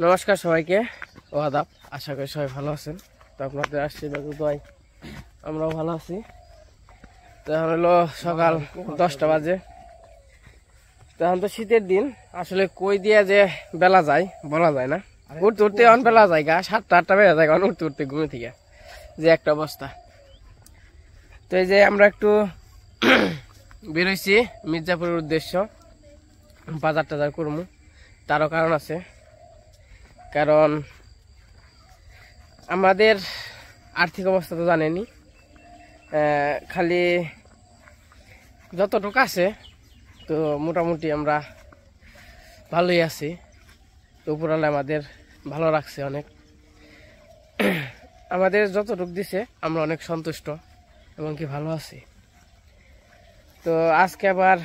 নমস্কার সবাইকে ও আদাব। আশা করি সবাই ভালো আছেন। তো আপনাদের আশীর্বাদ দোয়ায় আমরাও ভালো আছি। তো এখন হলো সকাল 10টা বাজে। তো এখন তো শীতের দিন, আসলে কই দিয়ে যে বেলা যায় বলা যায় না। উঠতে উঠতে এখন বেলা যায়, 7টা 8টা বেলা যায় এখন উঠতে উঠতে ঘুমে থেকে, যে একটা অবস্থা। তো এই যে আমরা একটু বেরোইছি মির্জাপুরের উদ্দেশ্য, বাজার টাজার করবো। তারও কারণ আছে, কারণ আমাদের আর্থিক অবস্থা তো জানেনি, খালি যতটুকু আছে তো মোটামুটি আমরা ভালোই আছি। তো উপরালা আমাদের ভালো রাখছে অনেক, আমাদের যতটুকু দিছে আমরা অনেক সন্তুষ্ট এবং কি ভালো আছি। তো আজকে আবার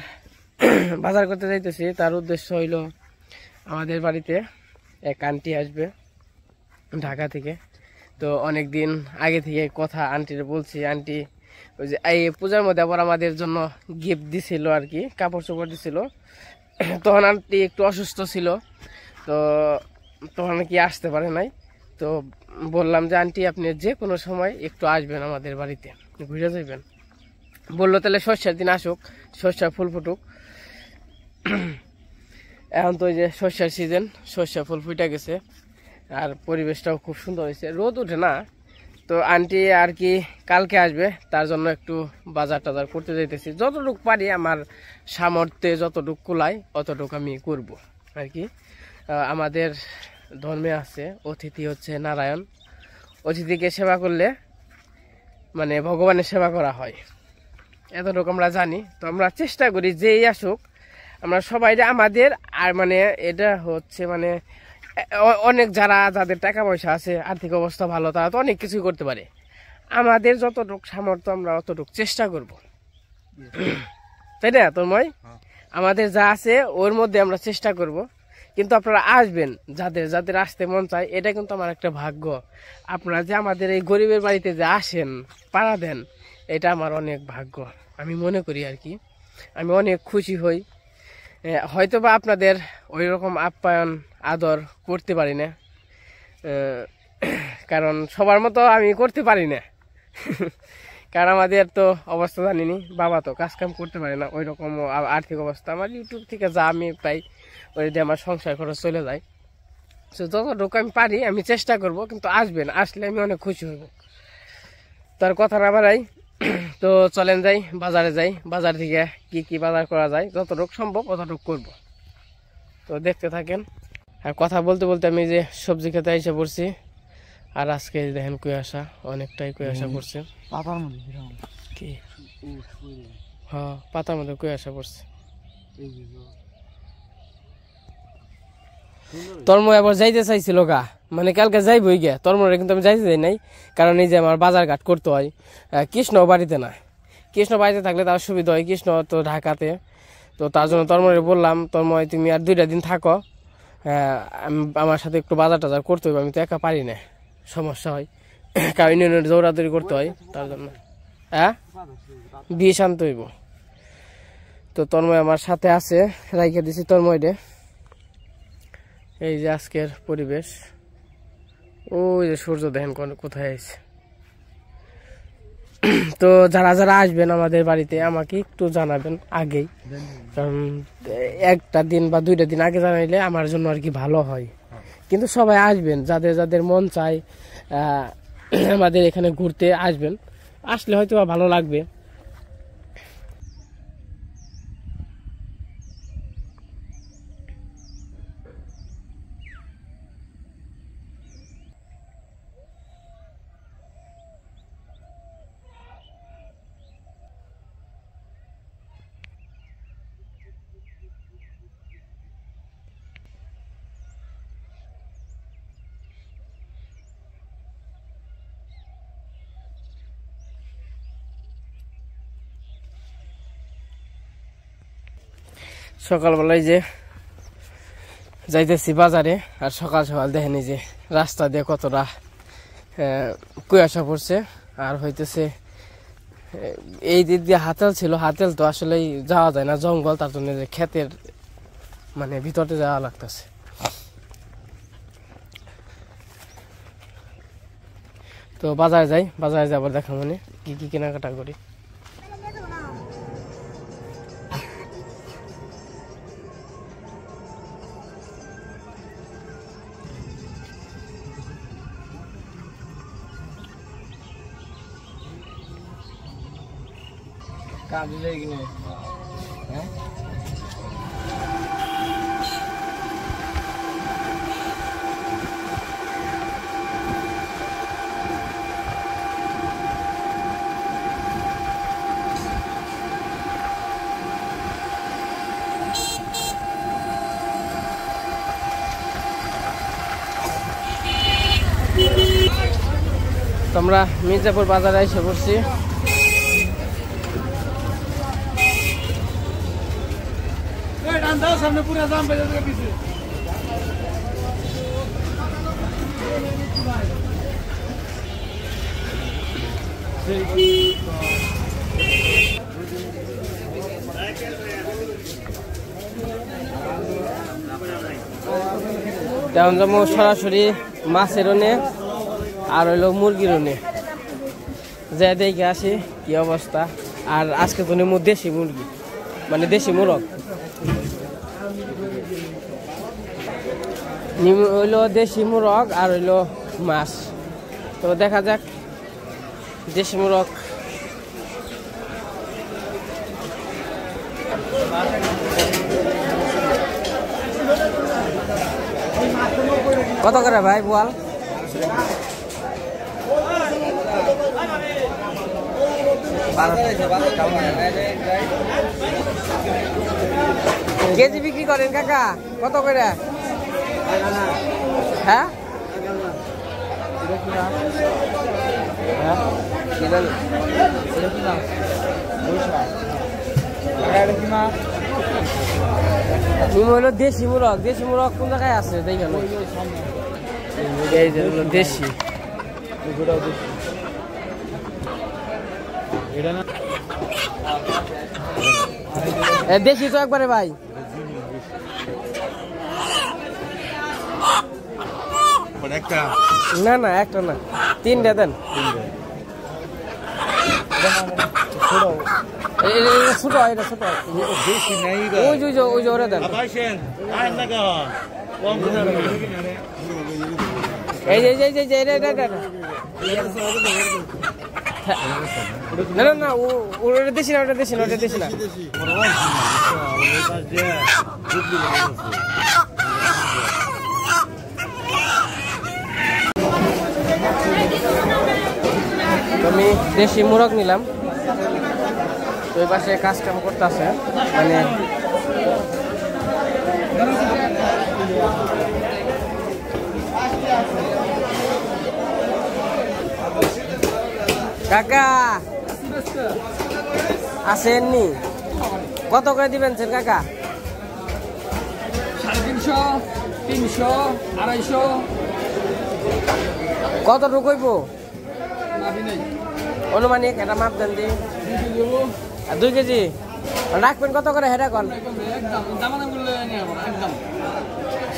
বাজার করতে যাইতেছি। তার উদ্দেশ্য হইল আমাদের বাড়িতে এক আন্টি আসবে ঢাকা থেকে। তো অনেক দিন আগে থেকে কথা আন্টিরে বলছি, আন্টি ওই যে এই পূজার মধ্যে আবার আমাদের জন্য গিফট দিছিল আর কি, কাপড় চোপড় দিছিল। তখন আন্টি একটু অসুস্থ ছিল, তো তখন কি আসতে পারে নাই। তো বললাম যে আন্টি আপনি যে কোনো সময় একটু আসবেন আমাদের বাড়িতে, ঘুরে যাবেন। বললো তাহলে সর্ষার দিন আসুক, সর্ষার ফুল ফুটুক। এখন তো ওই যে সর্ষার সিজন, সর্ষা ফুল ফুটে গেছে আর পরিবেশটাও খুব সুন্দর হয়েছে, রোদ উঠে না। তো আন্টি আর কি কালকে আসবে, তার জন্য একটু বাজার টাজার করতে যাইতেছি। যতটুকু পারি আমার সামর্থ্যে যতটুকু কুলাই অতটুকু আমি করব আর কি। আমাদের ধর্মে আছে অতিথি হচ্ছে নারায়ণ, অতিথিকে সেবা করলে মানে ভগবানের সেবা করা হয়, এতটুকু আমরা জানি। তো আমরা চেষ্টা করি যেই আসুক আমরা সবাই আমাদের, আর মানে এটা হচ্ছে মানে অনেক যাদের টাকা পয়সা আছে, আর্থিক অবস্থা ভালো, তারা তো অনেক কিছুই করতে পারে। আমাদের যতটুকু সামর্থ্য আমরা অতটুকু চেষ্টা করব, তাই না তন্ময়? আমাদের যা আছে ওর মধ্যে আমরা চেষ্টা করব। কিন্তু আপনারা আসবেন, যাদের আসতে মন চায়, এটা কিন্তু আমার একটা ভাগ্য। আপনারা যে আমাদের এই গরিবের বাড়িতে যে আসেন, পাড়া দেন, এটা আমার অনেক ভাগ্য আমি মনে করি আর কি। আমি অনেক খুশি হই। হয়তো বা আপনাদের ওই রকম আপ্যায়ন আদর করতে পারি না, কারণ সবার মতো আমি করতে পারি না। কারণ আমাদের তো অবস্থা জানিনি, বাবা তো কাজ কাম করতে পারে না, ওই রকম আর্থিক অবস্থা। আমার ইউটিউব থেকে যা আমি পাই ওই দিয়ে আমার সংসার খরচ চলে যায়। তো যতটুকু আমি পারি আমি চেষ্টা করব। কিন্তু আসবেন, আসলে আমি অনেক খুশি হইব। তার কথা না বাড়াই, তো চলেন যাই বাজারে যাই। বাজার থেকে কি কি বাজার করা যায় যতটুকু সম্ভব অতটুকু করব। তো দেখতে থাকেন। আর কথা বলতে বলতে আমি যে সবজি খেতে এসে পড়ছি। আর আজকে দেখেন কুয়াশা, অনেকটাই কুয়াশা পড়ছে। পাতার মধ্যে কি? হ্যাঁ, পাতার মধ্যে কুয়াশা পড়ছে। তন্ময় আবার যাইতে চাইছিল গা, মানে কালকে যাইবই গে তন্ময়, কিন্তু আমি যাইতে যাই নাই। কারণ এই যে আমার বাজার ঘাট করতে হয়। কৃষ্ণ বাড়িতে না, কৃষ্ণ বাড়িতে থাকলে তার সুবিধা হয়, কৃষ্ণ তো ঢাকাতে। তো তার জন্য তন্ময় বললাম, তন্ময় তুমি আর 2টা দিন থাকো, আমার সাথে একটু বাজার টাজার করতে হবে, আমি তো একা পারি না, সমস্যা হয়। কারণ দৌড়াদৌড়ি করতে হয়, তার জন্য বিয়ে শান্ত হইব। তো তন্ময় আমার সাথে আছে, রাইখে দিছি তন্ময়রে। এই যে আজকের পরিবেশ, ওই যে সূর্য দেখেন কোথায় আছে। তো যারা আসবেন আমাদের বাড়িতে আমাকে একটু জানাবেন আগেই, কারণ 1টা দিন বা 2টা দিন আগে জানাইলে আমার জন্য আর কি ভালো হয়। কিন্তু সবাই আসবেন, যাদের মন চায় আমাদের এখানে ঘুরতে আসবেন, আসলে হয়তো ভালো লাগবে। সকালবেলায় যে যাইতেছি বাজারে, আর সকাল সকাল দেখেন এই যে রাস্তা দিয়ে কতটা কুয়াশা পড়ছে। আর হইতেছে এই দিক দিয়ে হাতেল ছিল, হাতেল তো আসলে যাওয়া যায় না, জঙ্গল, তার জন্য যে ক্ষেতের মানে ভিতরে যাওয়া লাগতেছে। তো বাজারে যাই, বাজারে যাবার দেখা মানে কি কি কেনাকাটা করি। কাজে যাই কিনে হ্যাঁ আমরা মির্জাপুর বাজারে এসে পড়ছি। সামনে পুরো জাম বেজে যাবে পিছে। তেমন যেমন সরাসরি মাছের নে আর হইলো মুরগির নে যে দেখে আসি কি অবস্থা। আর আজকে তো নেমু দেশি মুরগি, মানে দেশি মোরগ হইলো, দেশি মোরগ আর হইলো মাছ। তো দেখা যাক দেশি মোরগ কত করে ভাই বল? কেজি বিক্রি করেন কাকা কত করে? হ্যাঁ হলো দেশি মুরগ। দেশি মুরগ কোন জায়গায় আছে দেখেন? এই যে দেশি, দেশি তো একবারে ভাই। না না একটা না, তিনটা দেন। ছোট এটা ছোট, ওই যে ওরা দেন। এই না না না ওটা দেশি না, ওটা দেশি না, ওটা দেশি না। আমি দেশি মোরগ নিলাম। তো এই পাশে কাজ কাম করতে আছে, মানে কাকা আসেননি? কত করে দিবেন স্যার কাকা? 350, 300, 250। কতটুকু হইব অনুমানিক? এটা মাপ দেন দি। 2 কেজি রাখবেন কত করে? হেরা কন একদম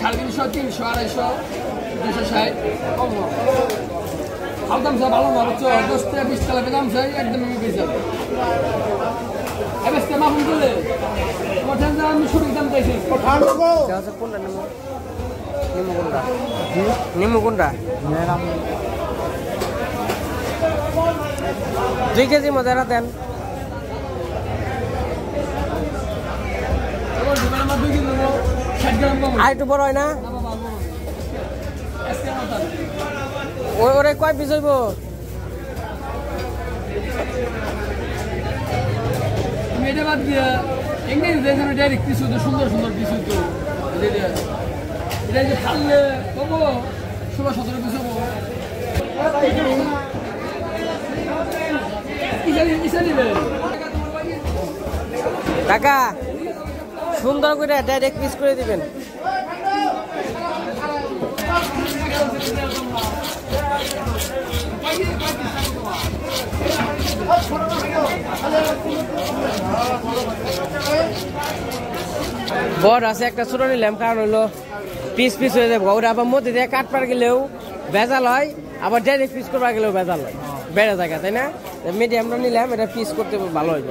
350, 300, 250, 260 কম দাম সব ভালো ভালো 10 থেকে 20 টাকা দাম চাই একদম বেশি যাবে। এবার মাপুন করলে আমি শুরু দাম চাইছি। কোনটা নিমু কোনটা? 2 কেজি মধ্যে দেন। আর একটু বড় হয় না? ওরে কয় পিস হইব? এটা বাদ দিয়ে এমনি ডাইরেক্ট পিস হতো, সুন্দর সুন্দর পিস হতো। এটা যে খাললে কবো 16-17 পিস হবো। কাকা সুন্দর করে ডাইরেক্ট পিস করে দিবেন। বড় আছে একটা ছোট নিলাম, কারণ হলো পিস পিস হয়ে যাবে। ওরা আবার মধ্যে দিয়ে কাটপার গেলেও ভেজাল হয়, আবার ডাইরেক্ট পিস করবা গেলেও বেজাল হয়, বেড়ে জায়গা, তাই না? মিডিয়ামটা নিলাম, এটা পিস করতে ভালো হইব।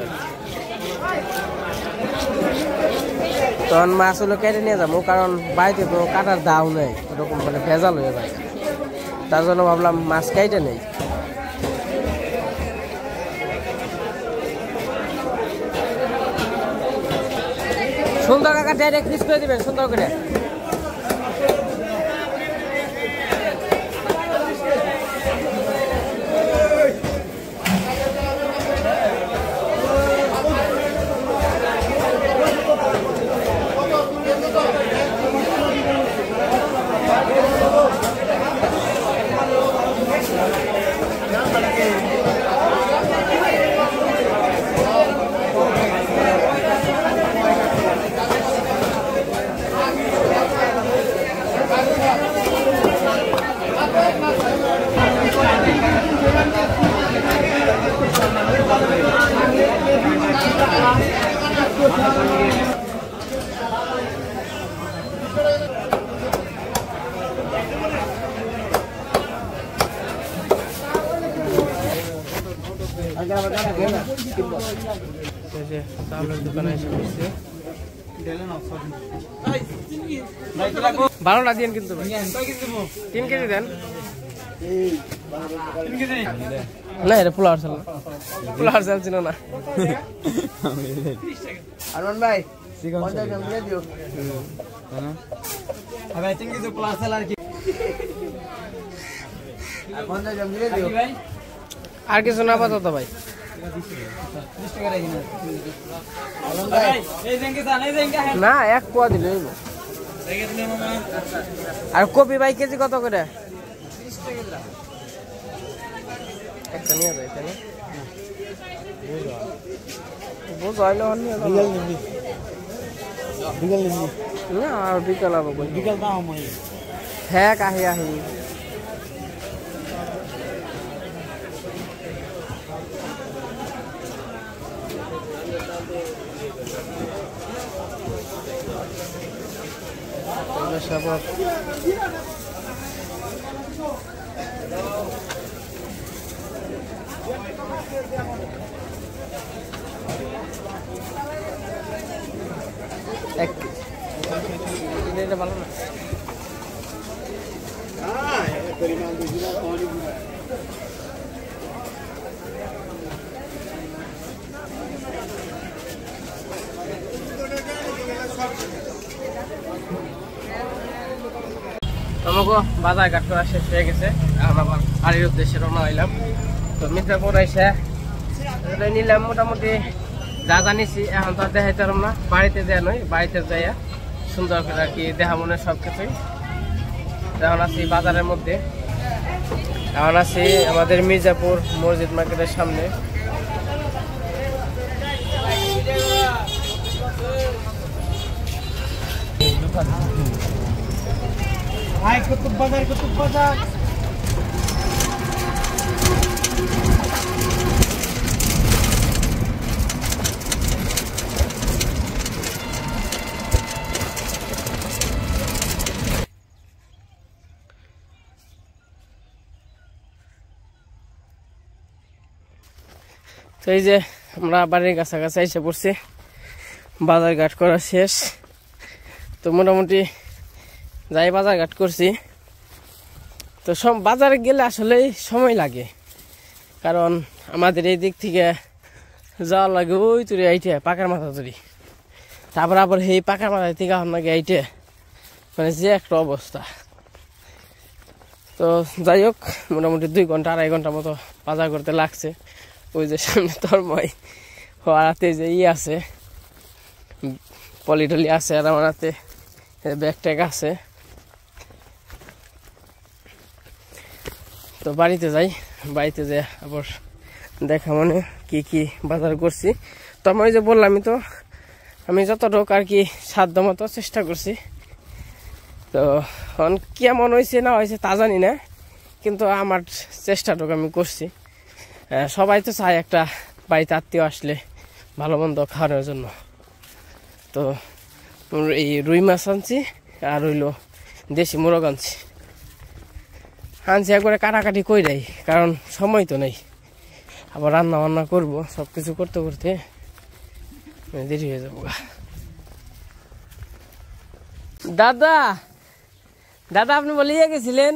তখন মাছ হলো কেটে নিয়ে যাবো, কারণ বাড়িতে তো কাটার দাও নেই, এরকম মানে ভেজাল হয়ে যায়, তার জন্য ভাবলাম মাছ কেটে নেই। সুন্দর কাকা ডাইরেক্ট পিস করে দিবেন সুন্দর করে। দোকানে এসে বসছে, 12টা দিন কিন্তু 3 কেজি দেন না, এটা পোলার চাল না, পোলার চাল ছিল না। আরমান ভাই আর কিছু না পাতো ভাই, না 1 পোয়া দিলে। আর কপি ভাই কেজি কত করে? একটা নিয়ে যায়, তাই না? না আর বিকাল আবার বিকাল হ্যাঁ আহি আহি এটা ভালো না। আমাকে বাজার ঘাট করা শেষ হয়ে গেছে, এখন আবার বাড়ির উদ্দেশ্যে রওনা হইলাম। তো মির্জাপুর এসে নিলাম মোটামুটি যা জানিছি, এখন তো আর দেখাইতে পারলাম না, বাড়িতে দেয়া নয়, বাড়িতে যাইয়া সুন্দর করে আর কি দেখা মনে সব কিছুই। এখন আছি বাজারের মধ্যে, এখন আছি আমাদের মির্জাপুর মসজিদ মার্কেটের সামনে। কুতুব বাজার, কুতুব বাজার। তো এই যে আমরা বাড়ির কাছাকাছি এসে পড়ছি, বাজার ঘাট করা শেষ। তো মোটামুটি যাই বাজার ঘাট করছি, তো সব বাজারে গেলে আসলে সময় লাগে, কারণ আমাদের এই দিক থেকে যাওয়ার লাগে ওই তুরি আইটে পাকার মাথা তুরি, তারপর আবার এই পাকার মাথা থেকে আমার লাগে আইটে, মানে যে একটা অবস্থা। তো যাই হোক মোটামুটি 2 ঘন্টা 2.5 ঘন্টা মতো বাজার করতে লাগছে। ওই যে সামনে তরময় হাতে যে আছে পলিটলি আছে, আর আমার হাতে ব্যাগ ট্যাগ আছে। তো বাড়িতে যাই, বাড়িতে যাই আবার দেখা মানে কি কি বাজার করছি। তো আমি যে বললামই, তো আমি যতটুকু আর কি সাধ্য মতো চেষ্টা করছি। তো কেমন হয়েছে না হয়েছে তা জানি না, কিন্তু আমার চেষ্টাটুকু আমি করছি। সবাই তো চায় একটা বাড়িতে আত্মীয় আসলে ভালো মন্দ খাওয়ানোর জন্য। তো এই রুই মাছ আনছি, আর হইলো দেশি মোরগ আনছি। আনছি একবারে কাটাকাটি কই দেয়, কারণ সময় তো নেই, আবার রান্না বান্না করবো, সব কিছু করতে করতে দেরি হয়ে যাবো। দাদা দাদা আপনি বলিয়ে গেছিলেন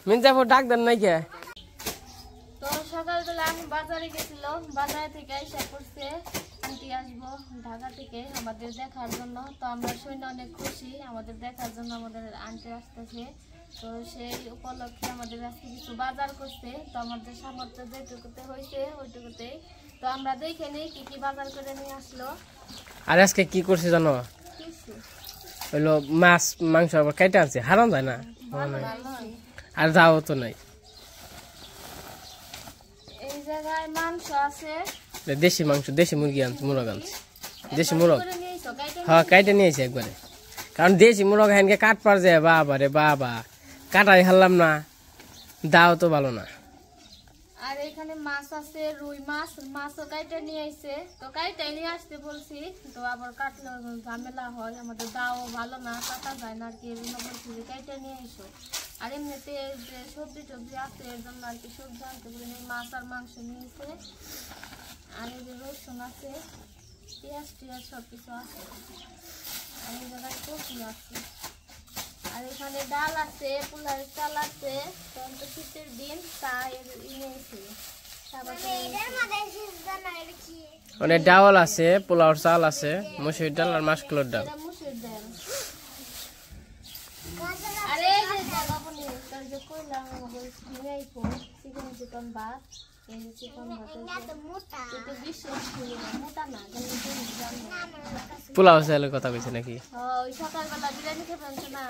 মির্জাপুর ডাক দেন নাই কে? তো সকালবেলা আমি বাজারে গেছিলাম, বাজার থেকে এসে পড়ছে আন্টি আসবো ঢাকা থেকে আমাদের দেখার জন্য। তো আমরা শুনে অনেক খুশি, আমাদের দেখার জন্য আমাদের আন্টি আসতেছে। তো সেই উপলক্ষে আমাদের আজকে কিছু বাজার করছে, তো আমাদের সামর্থ্য যেটুকুতে হয়েছে ওইটুকুতে। তো আমরা দেখে নিই কি কি বাজার করে নিয়ে আসলো। আর আজকে কি করছে জানো? হইলো মাছ মাংস আবার কেটে আনছে, হারাম যায় না আর যাও তো নাই। এই জায়গায় মাংস আছে, দেশি মাংস, দেশি মুরগি আনছে, মুরগ আনছে, দেশি মুরগ। হ্যাঁ কাইটে নিয়েছি একবারে, কারণ দেশি মুরগ হ্যানকে কাট পার যায়, বাবা রে বাবা, কাটাই হারলাম না, দাও তো ভালো না। আর এখানে মাছ আছে, রুই মাছ, মাছও কাইটে নিয়ে আইছে। তো কাইটাই নিয়ে আসতে বলছি, তো আবার কাটলে ঝামেলা হয়, আমাদের দাও ভালো না, কাটা যায় না আর কি, এই জন্য বলছি যে কাইটে নিয়ে আইসো। আর এমনিতে যে সবজি টবজি আছে এর জন্য আর কি সবজি আনতে বলি, মাছ আর মাংস নিয়েছে। আর এই যে রসুন আছে, পেঁয়াজ টিয়াজ সব কিছু আছে। আর এই জায়গায় কপি আছে। আর এখানে ডাল আছে, পোলার চাল আছে, তো শীতের দিন তাই নিয়েছি। মানে ডাল আছে, পোলাওর চাল আছে, মুসুর ডাল আর মাসকলার ডাল। মুসুর ডাল। আর এই যে জামাপুনি তোর যে কইলাম নিয়ে চিকেন চিকেন ভাত, এই যে চিকেন ভাত মোটা, এটা বিশেষ মোটা না, পোলাও চালের কথা কইছে নাকি? ওই সকালবেলা বিরিয়ানি খেবেন না,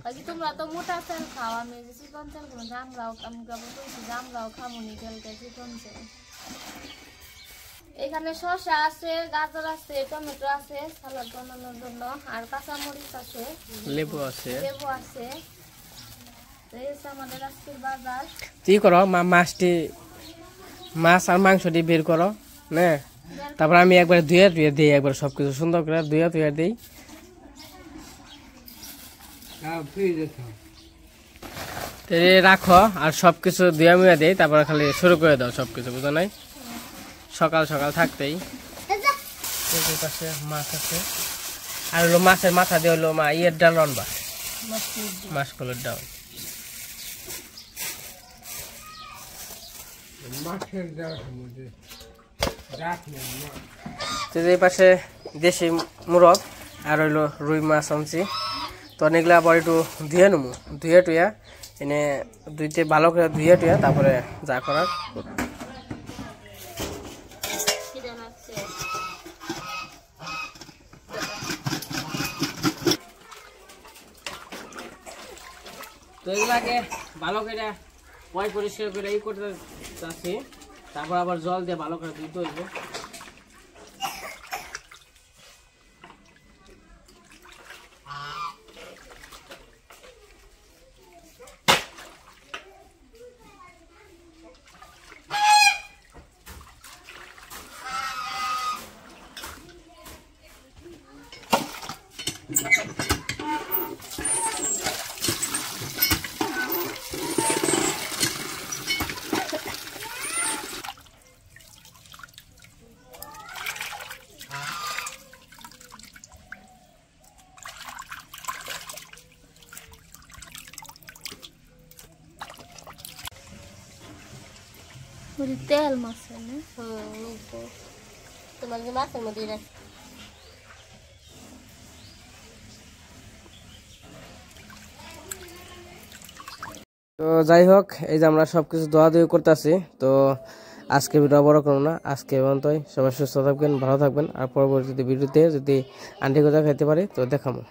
বাকি তোমরা তো মোটা চাল খাও, আমি যে চিকন চাল খাবো, আমরাও আমরাও খামুনি তেলটা চিকন চাল। এখানে শসা আছে, গাজর আছে, টমেটো আছে সালাদ বানানোর জন্য, আর কাঁচামরিচ আছে, লেবু আছে, লেবু আছে। এই হচ্ছে আমাদের আজকের বাজার। কি করো মাছটি, মাছ আর মাংসটি বের করো না, তারপর আমি একবার ধুয়ে ধুয়ে দিই, একবার সবকিছু সুন্দর করে ধুয়ে ধুয়ে দিই। রাখো আর সবকিছু ধুয়ে মুয়ে দিই, তারপর খালি শুরু করে দাও সবকিছু, বুঝো নাই? সকাল সকাল থাকতেই পাশে মাছ আছে, আর হলো মাছের মাথা দিয়ে হলো মা ইয়ের ডাল রান্না, মাসকলের ডাল। এই পাশে দেশি মুরগ আর হইলো রুই মাছ আনছি, তো অনেকগুলো আবার একটু ধুয়ে নেবো, ধুয়ে টুয়া এনে দুইতে ভালো করে ধুয়ে টুয়া তারপরে যা করার। তো এগুলাকে ভালো করে পরিষ্কার করে এই করতে চাচ্ছি, তারপর আবার জল দিয়ে ভালো করে ধুতে হইবে। তেল মাছ তোমার যে মাছের মধ্যে তো যাই হোক, এই যে আমরা সবকিছু দোয়াদুয়ি করতেছি। তো আজকে ভিডিও বড় করবো না, আজকে পর্যন্তই। সবাই সুস্থ থাকবেন, ভালো থাকবেন, আর পরবর্তী ভিডিওতে যদি আন্টি কোথা খাইতে পারি তো দেখাবো।